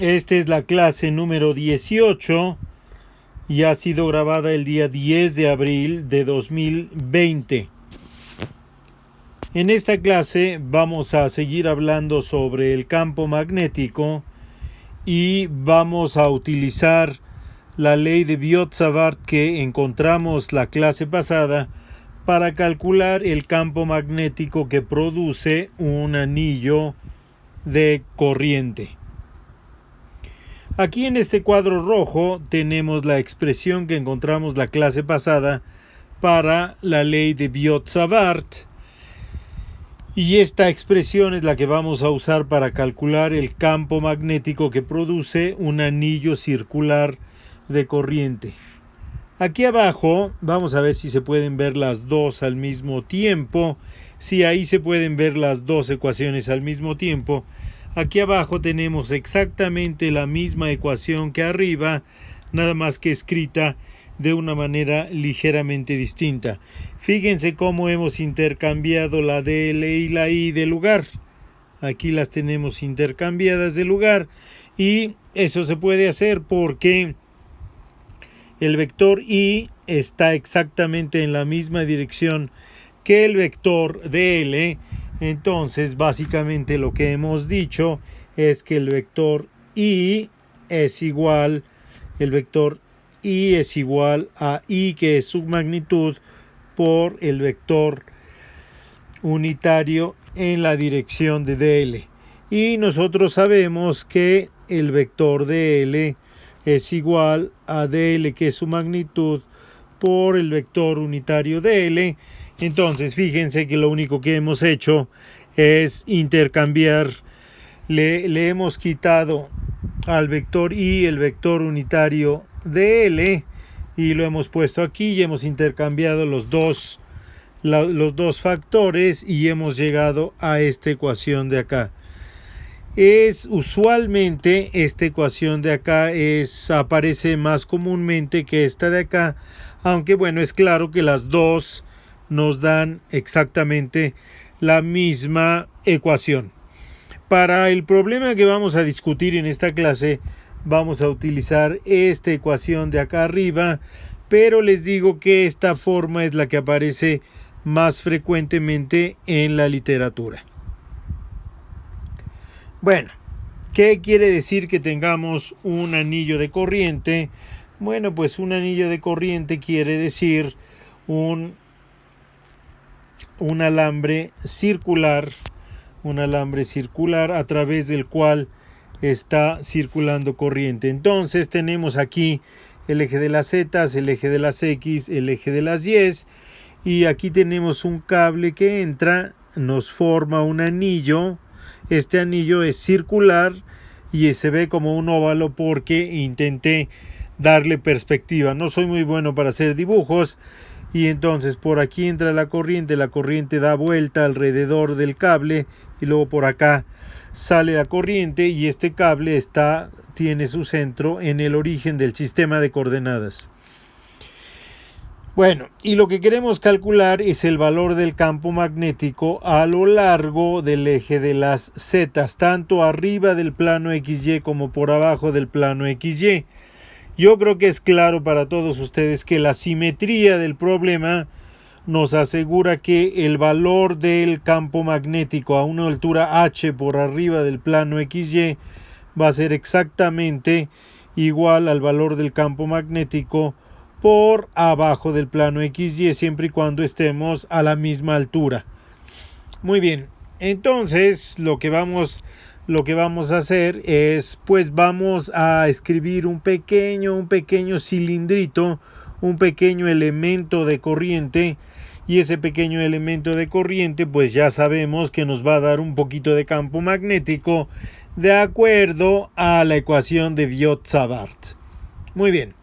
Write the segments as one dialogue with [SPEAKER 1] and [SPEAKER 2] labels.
[SPEAKER 1] Esta es la clase número 18 y ha sido grabada el día 10 de abril de 2020. En esta clase vamos a seguir hablando sobre el campo magnético y vamos a utilizar la ley de Biot-Savart que encontramos la clase pasada para calcular el campo magnético que produce un anillo de corriente. Aquí en este cuadro rojo tenemos la expresión que encontramos la clase pasada para la ley de Biot-Savart. Y esta expresión es la que vamos a usar para calcular el campo magnético que produce un anillo circular de corriente. Aquí abajo vamos a ver si se pueden ver las dos al mismo tiempo. Sí, ahí se pueden ver las dos ecuaciones al mismo tiempo. Aquí abajo tenemos exactamente la misma ecuación que arriba, nada más que escrita de una manera ligeramente distinta. Fíjense cómo hemos intercambiado la DL y la I de lugar. Aquí las tenemos intercambiadas de lugar y eso se puede hacer porque el vector I está exactamente en la misma dirección que el vector DL. Entonces, básicamente lo que hemos dicho es que el vector I es igual a I, que es su magnitud, por el vector unitario en la dirección de DL. Y nosotros sabemos que el vector DL es igual a DL, que es su magnitud, por el vector unitario DL. Entonces, fíjense que lo único que hemos hecho es intercambiar. Le hemos quitado al vector I el vector unitario DL y lo hemos puesto aquí y hemos intercambiado los dos factores y hemos llegado a esta ecuación de acá. Usualmente esta ecuación de acá aparece más comúnmente que esta de acá, aunque bueno, es claro que las dos nos dan exactamente la misma ecuación. Para el problema que vamos a discutir en esta clase, vamos a utilizar esta ecuación de acá arriba, pero les digo que esta forma es la que aparece más frecuentemente en la literatura. Bueno, ¿qué quiere decir que tengamos un anillo de corriente? Bueno, pues un anillo de corriente quiere decir un alambre circular a través del cual está circulando corriente. Entonces tenemos aquí el eje de las Z, el eje de las X, el eje de las Y, y aquí tenemos un cable que entra, nos forma un anillo. Este anillo es circular y se ve como un óvalo porque intenté darle perspectiva. No soy muy bueno para hacer dibujos. Y entonces por aquí entra la corriente da vuelta alrededor del cable y luego por acá sale la corriente y este cable tiene su centro en el origen del sistema de coordenadas. Bueno, y lo que queremos calcular es el valor del campo magnético a lo largo del eje de las Z, tanto arriba del plano XY como por abajo del plano XY. Yo creo que es claro para todos ustedes que la simetría del problema nos asegura que el valor del campo magnético a una altura h por arriba del plano XY va a ser exactamente igual al valor del campo magnético por abajo del plano XY, siempre y cuando estemos a la misma altura. Muy bien, entonces lo que vamos a hacer es, pues vamos a escribir un pequeño cilindrito, un pequeño elemento de corriente, y ese pequeño elemento de corriente pues ya sabemos que nos va a dar un poquito de campo magnético de acuerdo a la ecuación de Biot-Savart. Muy bien,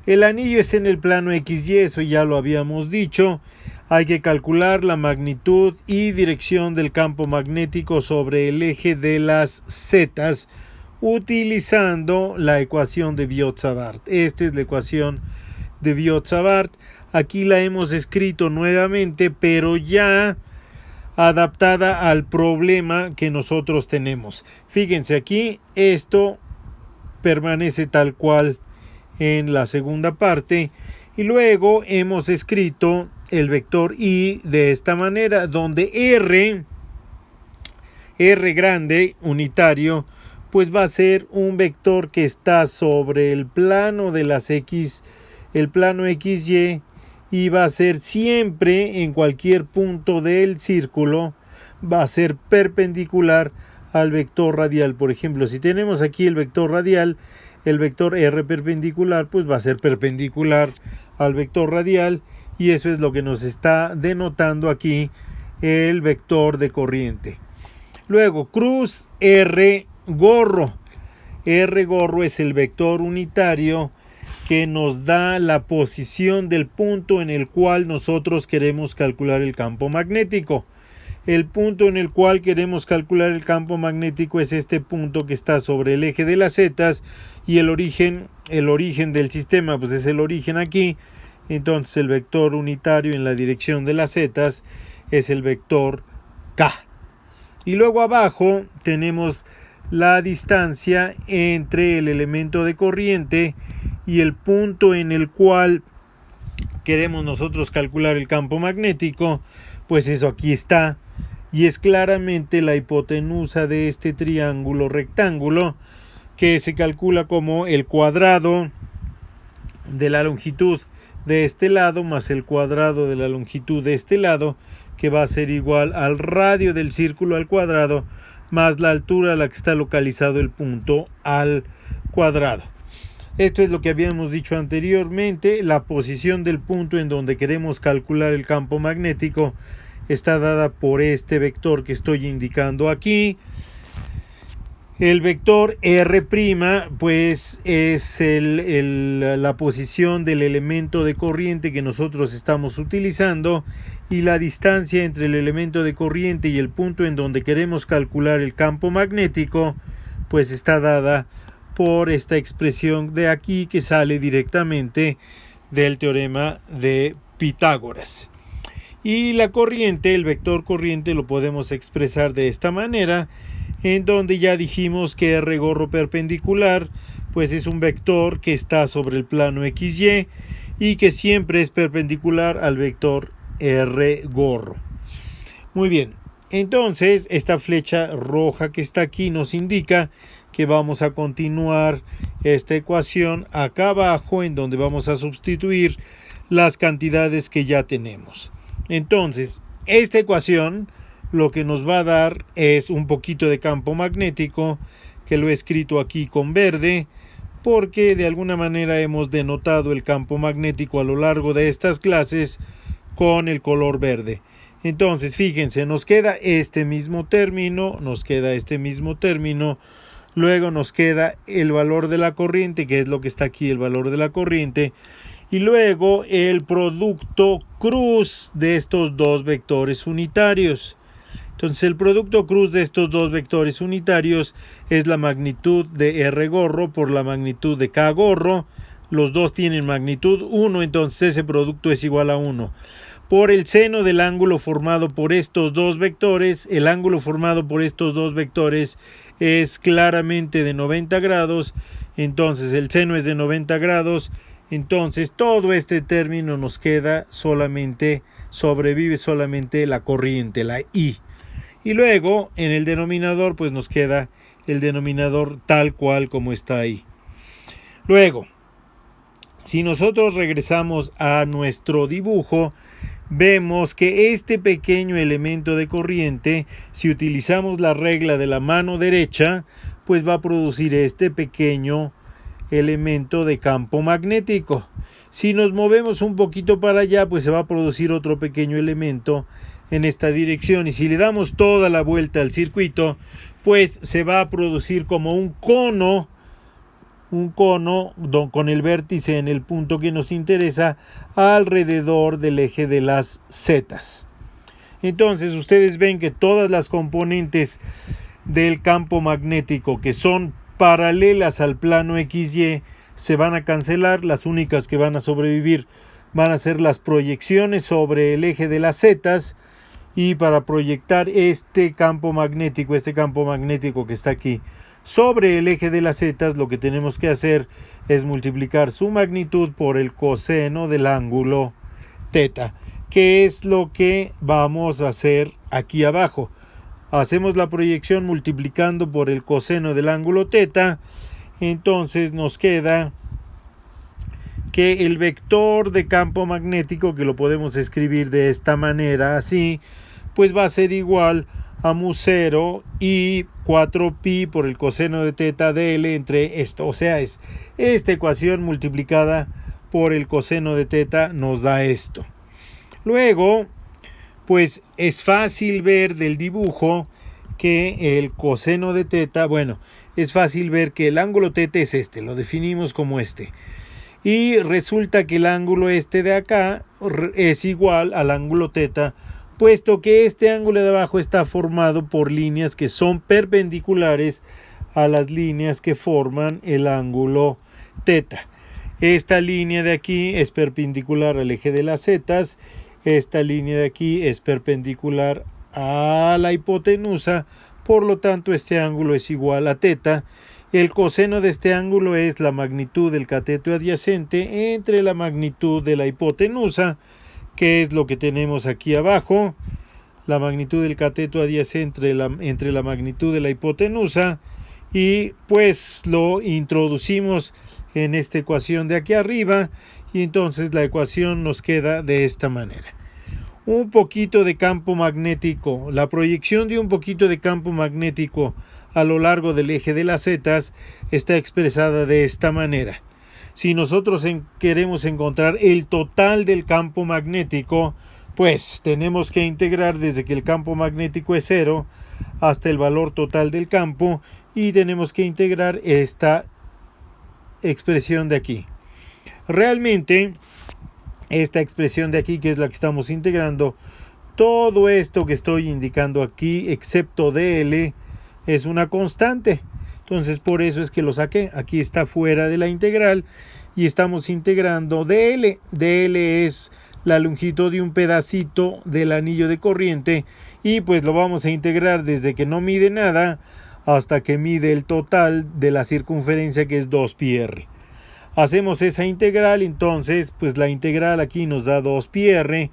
[SPEAKER 1] el anillo está en el plano XY, eso ya lo habíamos dicho. Hay que calcular la magnitud y dirección del campo magnético sobre el eje de las Z utilizando la ecuación de Biot-Savart. Esta es la ecuación de Biot-Savart. Aquí la hemos escrito nuevamente, pero ya adaptada al problema que nosotros tenemos. Fíjense aquí, esto permanece tal cual en la segunda parte. Y luego hemos escrito el vector y de esta manera, donde R grande unitario, pues va a ser un vector que está sobre el plano de las X, el plano XY, y va a ser siempre en cualquier punto del círculo, va a ser perpendicular al vector radial. Por ejemplo, si tenemos aquí el vector radial, el vector R perpendicular, pues va a ser perpendicular al vector radial, y eso es lo que nos está denotando aquí el vector de corriente. Luego, cruz R gorro. R gorro es el vector unitario que nos da la posición del punto en el cual nosotros queremos calcular el campo magnético. El punto en el cual queremos calcular el campo magnético es este punto que está sobre el eje de las zetas, y el origen del sistema pues es el origen aquí. Entonces el vector unitario en la dirección de las zetas es el vector K. Y luego abajo tenemos la distancia entre el elemento de corriente y el punto en el cual queremos nosotros calcular el campo magnético. Pues eso aquí está, y es claramente la hipotenusa de este triángulo rectángulo, que se calcula como el cuadrado de la longitud de este lado más el cuadrado de la longitud de este lado, que va a ser igual al radio del círculo al cuadrado más la altura a la que está localizado el punto al cuadrado. Esto es lo que habíamos dicho anteriormente. La posición del punto en donde queremos calcular el campo magnético está dada por este vector que estoy indicando aquí. El vector R' pues es la posición del elemento de corriente que nosotros estamos utilizando, y la distancia entre el elemento de corriente y el punto en donde queremos calcular el campo magnético pues está dada por esta expresión de aquí, que sale directamente del teorema de Pitágoras. Y la corriente, el vector corriente, lo podemos expresar de esta manera, en donde ya dijimos que R gorro perpendicular pues es un vector que está sobre el plano XY y que siempre es perpendicular al vector R gorro. Muy bien, entonces esta flecha roja que está aquí nos indica que vamos a continuar esta ecuación acá abajo, en donde vamos a sustituir las cantidades que ya tenemos. Entonces, esta ecuación lo que nos va a dar es un poquito de campo magnético, que lo he escrito aquí con verde, porque de alguna manera hemos denotado el campo magnético a lo largo de estas clases con el color verde. Entonces, fíjense, nos queda este mismo término, luego nos queda el valor de la corriente, que es lo que está aquí, el valor de la corriente, y luego el producto cruz de estos dos vectores unitarios. Entonces el producto cruz de estos dos vectores unitarios es la magnitud de R gorro por la magnitud de K gorro. Los dos tienen magnitud 1, entonces ese producto es igual a 1. Por el seno del ángulo formado por estos dos vectores, el ángulo formado por estos dos vectores es claramente de 90 grados, entonces el seno es de 90 grados, entonces todo este término nos queda solamente, sobrevive solamente la corriente, la I. Y luego en el denominador pues nos queda el denominador tal cual como está ahí. Luego, si nosotros regresamos a nuestro dibujo, vemos que este pequeño elemento de corriente, si utilizamos la regla de la mano derecha, pues va a producir este pequeño elemento de campo magnético. Si nos movemos un poquito para allá, pues se va a producir otro pequeño elemento en esta dirección, y si le damos toda la vuelta al circuito, pues se va a producir como un cono con el vértice en el punto que nos interesa alrededor del eje de las zetas. Entonces ustedes ven que todas las componentes del campo magnético que son paralelas al plano XY se van a cancelar. Las únicas que van a sobrevivir van a ser las proyecciones sobre el eje de las zetas, y para proyectar este campo magnético que está aquí Sobre el eje de las zetas lo que tenemos que hacer es multiplicar su magnitud por el coseno del ángulo teta, que es lo que vamos a hacer aquí abajo. Hacemos la proyección multiplicando por el coseno del ángulo teta, entonces nos queda que el vector de campo magnético, que lo podemos escribir de esta manera, así, pues va a ser igual a mu0 y 4pi por el coseno de teta de L entre esto. O sea, es esta ecuación multiplicada por el coseno de teta nos da esto. Luego, pues es fácil ver del dibujo que el coseno de teta, bueno, es fácil ver que el ángulo teta es este, lo definimos como este. Y resulta que el ángulo este de acá es igual al ángulo teta, puesto que este ángulo de abajo está formado por líneas que son perpendiculares a las líneas que forman el ángulo teta. Esta línea de aquí es perpendicular al eje de las zetas, esta línea de aquí es perpendicular a la hipotenusa, por lo tanto este ángulo es igual a teta. El coseno de este ángulo es la magnitud del cateto adyacente entre la magnitud de la hipotenusa, que es lo que tenemos aquí abajo, la magnitud del cateto adyacente entre la magnitud de la hipotenusa, y pues lo introducimos en esta ecuación de aquí arriba, y entonces la ecuación nos queda de esta manera. Un poquito de campo magnético, la proyección de un poquito de campo magnético a lo largo del eje de las zetas está expresada de esta manera. Si nosotros queremos encontrar el total del campo magnético, pues tenemos que integrar desde que el campo magnético es 0 hasta el valor total del campo, y tenemos que integrar esta expresión de aquí. Realmente, esta expresión de aquí, que es la que estamos integrando, todo esto que estoy indicando aquí, excepto dl, es una constante. Entonces por eso es que lo saqué. Aquí está fuera de la integral y estamos integrando dl. dl es la longitud de un pedacito del anillo de corriente, y pues lo vamos a integrar desde que no mide nada hasta que mide el total de la circunferencia, que es 2πr. Hacemos esa integral, entonces pues la integral aquí nos da 2πr.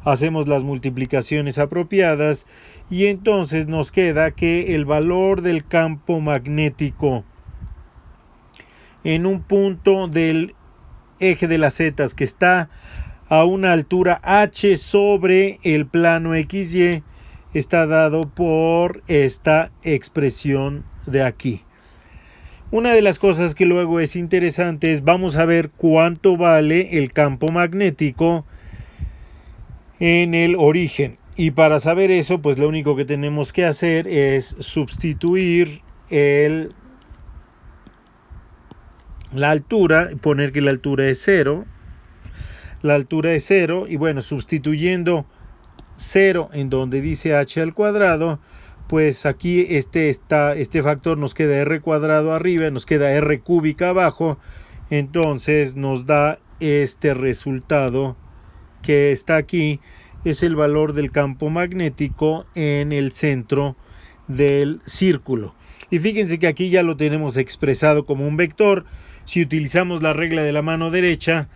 [SPEAKER 1] Hacemos las multiplicaciones apropiadas y entonces nos queda que el valor del campo magnético en un punto del eje de las zetas que está a una altura h sobre el plano XY está dado por esta expresión de aquí. Una de las cosas que luego es interesante es, vamos a ver cuánto vale el campo magnético en el origen, y para saber eso pues lo único que tenemos que hacer es sustituir la altura, poner que la altura es 0, y bueno, sustituyendo 0 en donde dice h al cuadrado, pues aquí este factor nos queda r cuadrado arriba, nos queda r cúbica abajo, entonces nos da este resultado que está aquí, es el valor del campo magnético en el centro del círculo. Y fíjense que aquí ya lo tenemos expresado como un vector. Si utilizamos la regla de la mano derecha,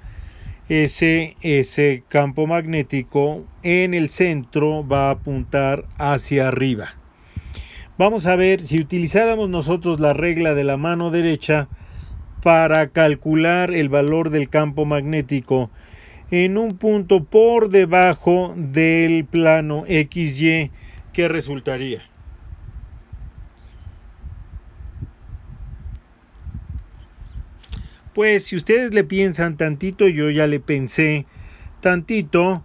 [SPEAKER 1] ese campo magnético en el centro va a apuntar hacia arriba. Vamos a ver, si utilizáramos nosotros la regla de la mano derecha para calcular el valor del campo magnético en un punto por debajo del plano XY, ¿qué resultaría? Pues si ustedes le piensan tantito, yo ya le pensé tantito,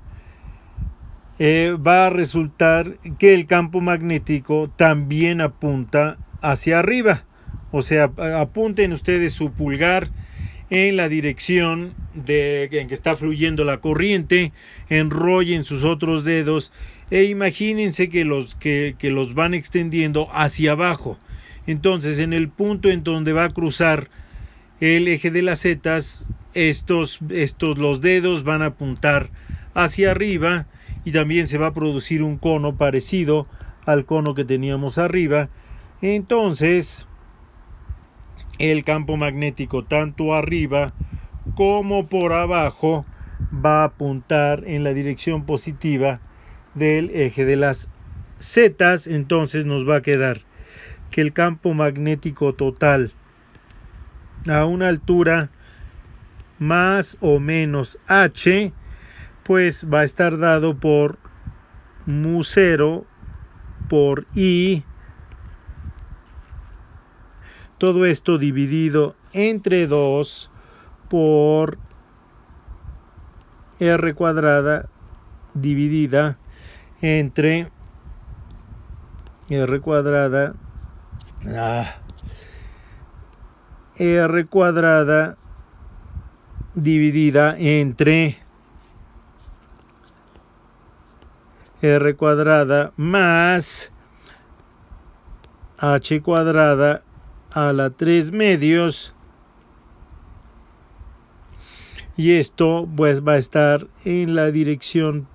[SPEAKER 1] va a resultar que el campo magnético también apunta hacia arriba. O sea, apunten ustedes su pulgar en la dirección en que está fluyendo la corriente, enrollen sus otros dedos e imagínense que los van extendiendo hacia abajo. Entonces, en el punto en donde va a cruzar el eje de las zetas, los dedos van a apuntar hacia arriba, y también se va a producir un cono parecido al cono que teníamos arriba. Entonces el campo magnético tanto arriba como por abajo va a apuntar en la dirección positiva del eje de las zetas. Entonces nos va a quedar que el campo magnético total a una altura más o menos h, pues va a estar dado por mu0 por I, todo esto dividido entre 2 por R cuadrada dividida entre R cuadrada R cuadrada dividida entre R cuadrada más H cuadrada a la 3 medios, y esto pues va a estar en la dirección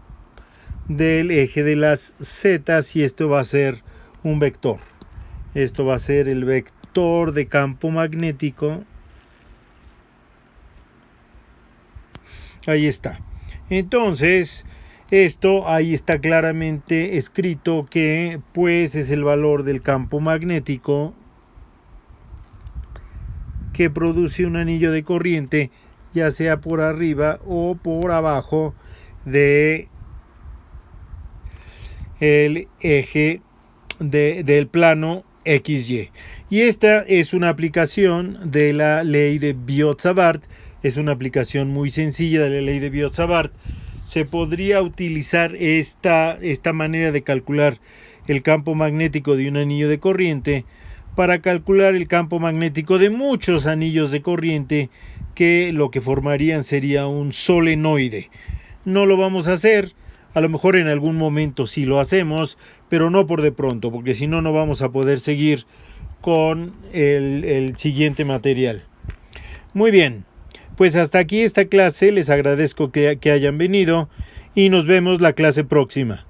[SPEAKER 1] del eje de las zetas, y esto va a ser un vector. Esto va a ser el vector de campo magnético. Ahí está. Entonces, esto ahí está claramente escrito que pues es el valor del campo magnético que produce un anillo de corriente, ya sea por arriba o por abajo de el eje del plano XY. Y esta es una aplicación de la ley de Biot-Savart. Es una aplicación muy sencilla de la ley de Biot-Savart. Se podría utilizar esta manera de calcular el campo magnético de un anillo de corriente para calcular el campo magnético de muchos anillos de corriente, que lo que formarían sería un solenoide. No lo vamos a hacer, a lo mejor en algún momento sí lo hacemos, pero no por de pronto, porque si no, no vamos a poder seguir con el siguiente material. Muy bien, pues hasta aquí esta clase. Les agradezco que hayan venido y nos vemos la clase próxima.